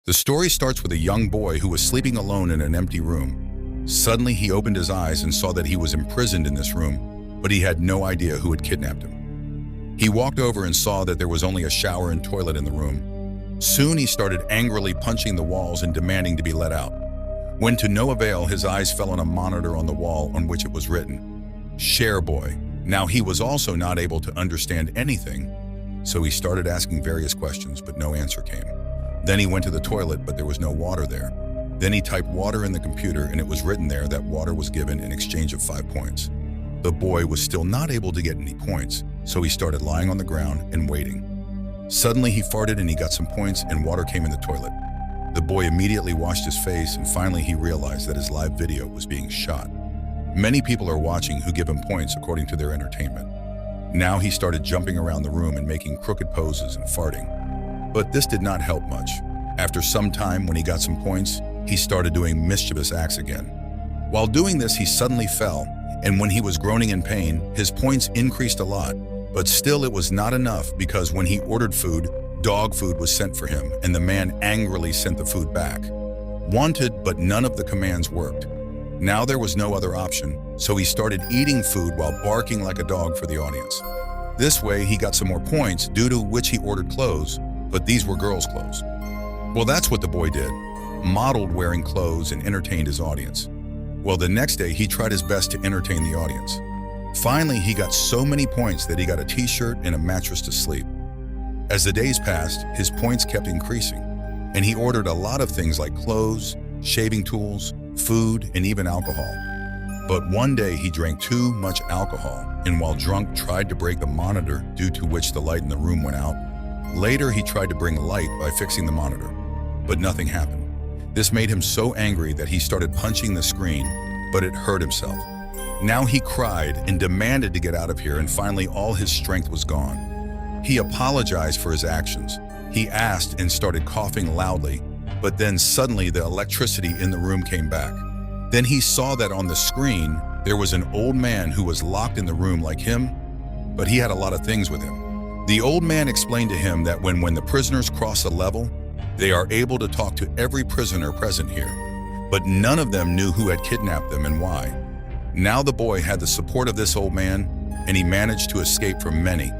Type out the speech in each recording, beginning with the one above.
The story starts with a young boy who was sleeping alone in an empty room. Suddenly, he opened his eyes and saw that he was imprisoned in this room, but he had no idea who had kidnapped him. He walked over and saw that there was only a shower and toilet in the room. Soon, he started angrily punching the walls and demanding to be let out. When to no avail, his eyes fell on a monitor on the wall on which it was written, "Share Boy." Now, he was also not able to understand anything, so he started asking various questions, but no answer came. Then he went to the toilet, but there was no water there. Then he typed water in the computer, and it was written there that water was given in exchange of 5 points. The boy was still not able to get any points, so he started lying on the ground and waiting. Suddenly, he farted and he got some points, and water came in the toilet. The boy immediately washed his face, and finally he realized that his live video was being shot. Many people are watching who give him points according to their entertainment. Now he started jumping around the room and making crooked poses and farting. But this did not help much. After some time, when he got some points, he started doing mischievous acts again. While doing this, he suddenly fell, and when he was groaning in pain, his points increased a lot. But still, it was not enough because when he ordered food, dog food was sent for him, and the man angrily sent the food back. Wanted, but none of the commands worked. Now there was no other option, so he started eating food while barking like a dog for the audience. This way, he got some more points, due to which he ordered clothes, but these were girls' clothes. Well, that's what the boy did, modeled wearing clothes and entertained his audience. Well, the next day, he tried his best to entertain the audience. Finally, he got so many points that he got a t-shirt and a mattress to sleep. As the days passed, his points kept increasing, and he ordered a lot of things like clothes, shaving tools, food, and even alcohol. But one day, he drank too much alcohol, and while drunk, tried to break the monitor, due to which the light in the room went out. Later, he tried to bring light by fixing the monitor, but nothing happened. This made him so angry that he started punching the screen, but it hurt himself. Now he cried and demanded to get out of here, and finally all his strength was gone. He apologized for his actions. He asked and started coughing loudly, but then suddenly the electricity in the room came back. Then he saw that on the screen, there was an old man who was locked in the room like him, but he had a lot of things with him. The old man explained to him that when the prisoners cross a level, they are able to talk to every prisoner present here, but none of them knew who had kidnapped them and why. Now the boy had the support of this old man, and he managed to escape from many.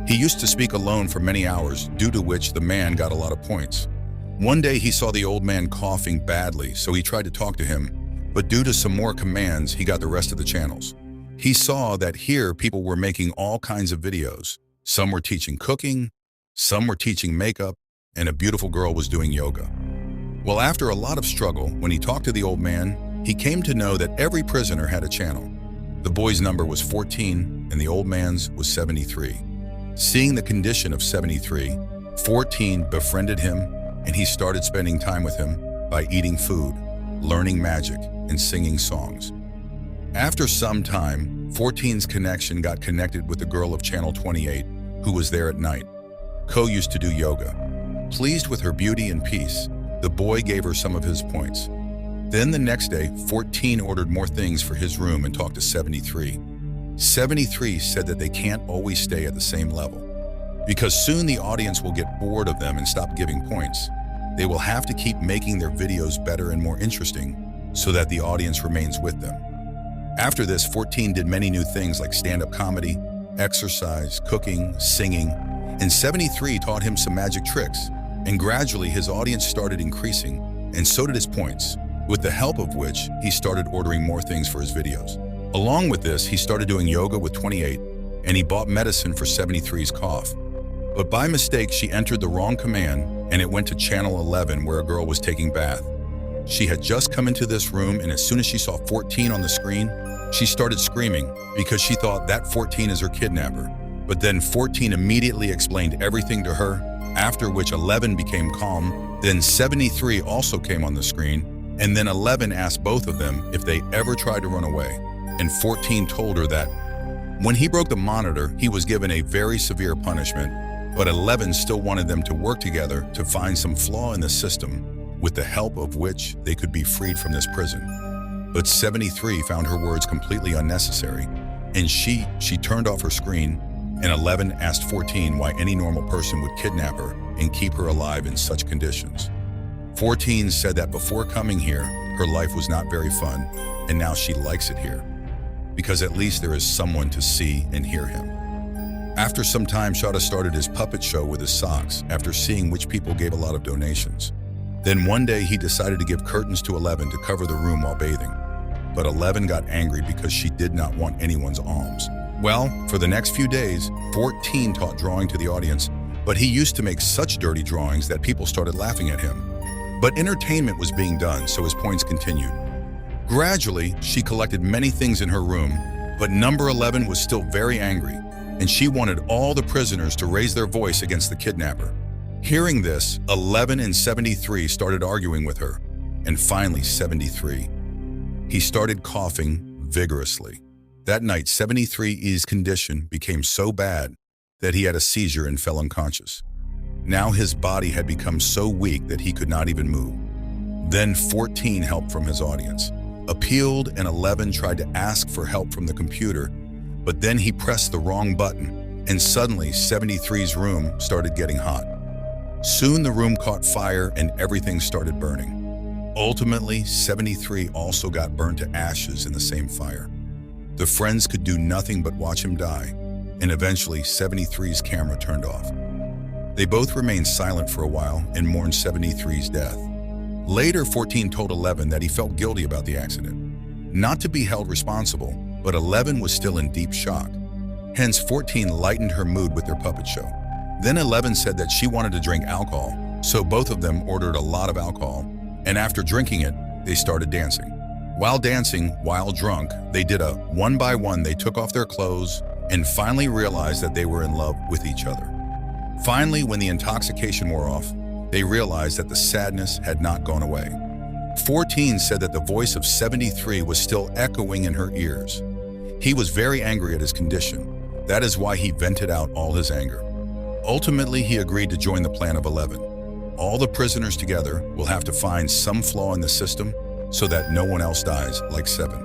He used to speak alone for many hours, due to which the man got a lot of points. One day he saw the old man coughing badly, so he tried to talk to him, but due to some more commands, he got the rest of the channels. He saw that here people were making all kinds of videos. Some were teaching cooking, some were teaching makeup, and a beautiful girl was doing yoga. Well, after a lot of struggle, when he talked to the old man, he came to know that every prisoner had a channel. The boy's number was 14, and the old man's was 73. Seeing the condition of 73, 14 befriended him, and he started spending time with him by eating food, learning magic, and singing songs. After some time, 14's connection got connected with the girl of channel 28, who was there at night. Ko used to do yoga. Pleased with her beauty and peace, the boy gave her some of his points. Then the next day, 14 ordered more things for his room and talked to 73. 73 said that they can't always stay at the same level, because soon the audience will get bored of them and stop giving points. They will have to keep making their videos better and more interesting so that the audience remains with them. After this, 14 did many new things like stand-up comedy, exercise, cooking, singing, and 73 taught him some magic tricks, and gradually his audience started increasing, and so did his points, with the help of which he started ordering more things for his videos. Along with this, he started doing yoga with 28, and he bought medicine for 73's cough. But by mistake, she entered the wrong command, and it went to channel 11 where a girl was taking bath. She had just come into this room, and as soon as she saw 14 on the screen, she started screaming because she thought that 14 is her kidnapper. But then 14 immediately explained everything to her, after which 11 became calm. Then 73 also came on the screen, and then 11 asked both of them if they ever tried to run away, and 14 told her that when he broke the monitor, he was given a very severe punishment, but 11 still wanted them to work together to find some flaw in the system, with the help of which they could be freed from this prison. But 73 found her words completely unnecessary, and she turned off her screen, and 11 asked 14 why any normal person would kidnap her and keep her alive in such conditions. 14 said that before coming here, her life was not very fun, and now she likes it here, because at least there is someone to see and hear him. After some time, Shada started his puppet show with his socks after seeing which people gave a lot of donations. Then one day he decided to give curtains to 11 to cover the room while bathing. But 11 got angry because she did not want anyone's alms. Well, for the next few days, 14 taught drawing to the audience, but he used to make such dirty drawings that people started laughing at him. But entertainment was being done, so his points continued. Gradually, she collected many things in her room, but number 11 was still very angry, and she wanted all the prisoners to raise their voice against the kidnapper. Hearing this, 11 and 73 started arguing with her, and finally 73. He started coughing vigorously. That night, 73's condition became so bad that he had a seizure and fell unconscious. Now his body had become so weak that he could not even move. Then 14 helped from his audience, appealed, and 11 tried to ask for help from the computer, but then he pressed the wrong button, and suddenly 73's room started getting hot. Soon the room caught fire and everything started burning. Ultimately, 73 also got burned to ashes in the same fire. The friends could do nothing but watch him die, and eventually 73's camera turned off. They both remained silent for a while and mourned 73's death. Later, 14 told 11 that he felt guilty about the accident, not to be held responsible, but 11 was still in deep shock. Hence, 14 lightened her mood with their puppet show. Then 11 said that she wanted to drink alcohol, so both of them ordered a lot of alcohol, and after drinking it, they started dancing. While drunk, they did a one by one. They took off their clothes and finally realized that they were in love with each other. Finally, when the intoxication wore off, they realized that the sadness had not gone away. 14 said that the voice of 73 was still echoing in her ears. He was very angry at his condition. That is why he vented out all his anger. Ultimately, he agreed to join the plan of 11. All the prisoners together will have to find some flaw in the system so that no one else dies like 7.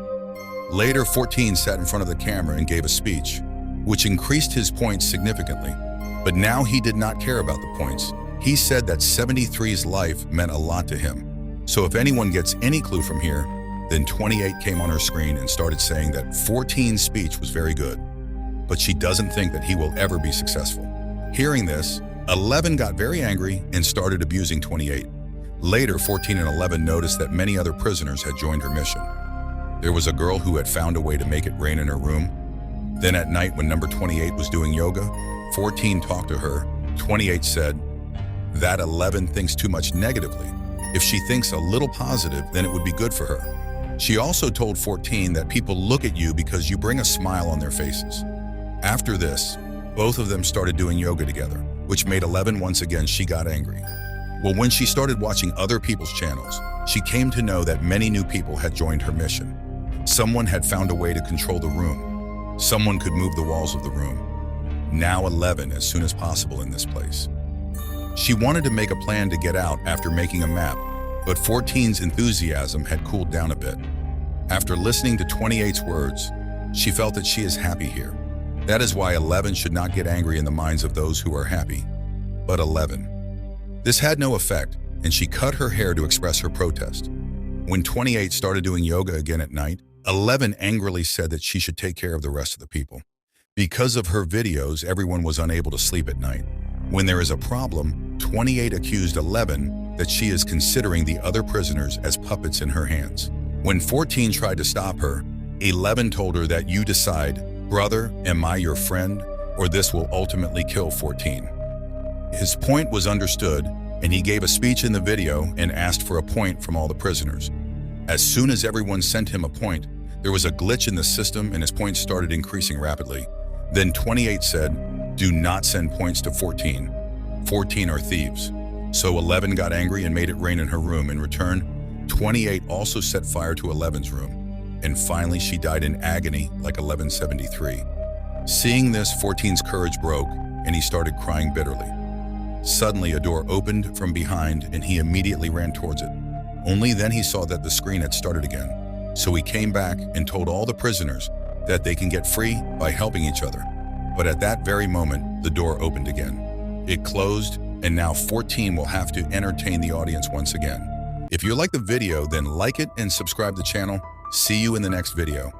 Later, 14 sat in front of the camera and gave a speech, which increased his points significantly. But now he did not care about the points. He said that 73's life meant a lot to him. So if anyone gets any clue from here, then 28 came on her screen and started saying that 14's speech was very good, but she doesn't think that he will ever be successful. Hearing this, 11 got very angry and started abusing 28. Later, 14 and 11 noticed that many other prisoners had joined her mission. There was a girl who had found a way to make it rain in her room. Then at night, when number 28 was doing yoga, 14 talked to her. 28 said that 11 thinks too much negatively. If she thinks a little positive, then it would be good for her. She also told 14 that people look at you because you bring a smile on their faces. After this, both of them started doing yoga together, which made 11 once again she got angry. Well, when she started watching other people's channels, she came to know that many new people had joined her mission. Someone had found a way to control the room. Someone could move the walls of the room. Now 11 as soon as possible in this place. She wanted to make a plan to get out after making a map, but 14's enthusiasm had cooled down a bit. After listening to 28's words, she felt that she is happy here. That is why 11 should not get angry in the minds of those who are happy, but 11. This had no effect, and she cut her hair to express her protest. When 28 started doing yoga again at night, 11 angrily said that she should take care of the rest of the people. Because of her videos, everyone was unable to sleep at night. When there is a problem, 28 accused 11 that she is considering the other prisoners as puppets in her hands. When 14 tried to stop her, 11 told her that you decide, brother, am I your friend, or this will ultimately kill 14. His point was understood, and he gave a speech in the video and asked for a point from all the prisoners. As soon as everyone sent him a point, there was a glitch in the system and his points started increasing rapidly. Then 28 said, do not send points to 14. 14 are thieves. So 11 got angry and made it rain in her room. In return, 28 also set fire to 11's room. And finally, she died in agony like 1173. Seeing this, 14's courage broke and he started crying bitterly. Suddenly, a door opened from behind and he immediately ran towards it. Only then he saw that the screen had started again. So he came back and told all the prisoners that they can get free by helping each other. But at that very moment, the door opened again. It closed and now 14 will have to entertain the audience once again. If you like the video, then like it and subscribe to the channel. See you in the next video.